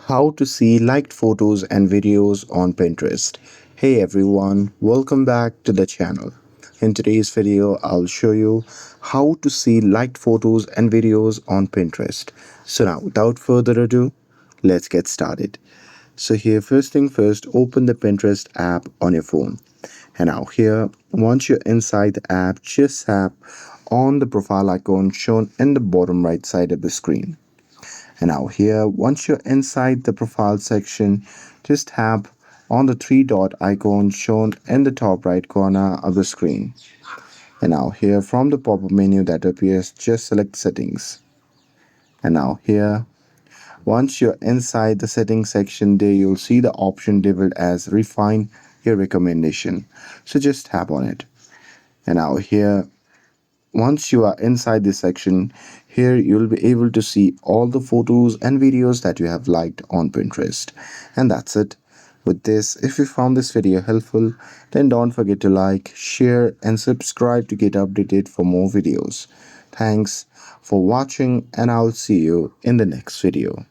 How to see liked photos and videos on Pinterest. Hey everyone, welcome back to the channel. In today's video, I'll show you how to see liked photos and videos on Pinterest. So now, without further ado, let's get started. So here, first thing first, open the Pinterest app on your phone. And now here, once you're inside the app, just tap on the profile icon shown in the bottom right side of the screen. And now here, once you're inside the profile section, just tap on the three dot icon shown in the top right corner of the screen. And now here, from the pop-up menu that appears, just select settings. And now here, once you're inside the settings section, there you'll see the option labeled as refine your recommendation. So just tap on it. And now here, once you are inside this section, here you'll be able to see all the photos and videos that you have liked on Pinterest. And that's it. With this, if you found this video helpful, then don't forget to like, share and subscribe to get updated for more videos. Thanks for watching and I'll see you in the next video.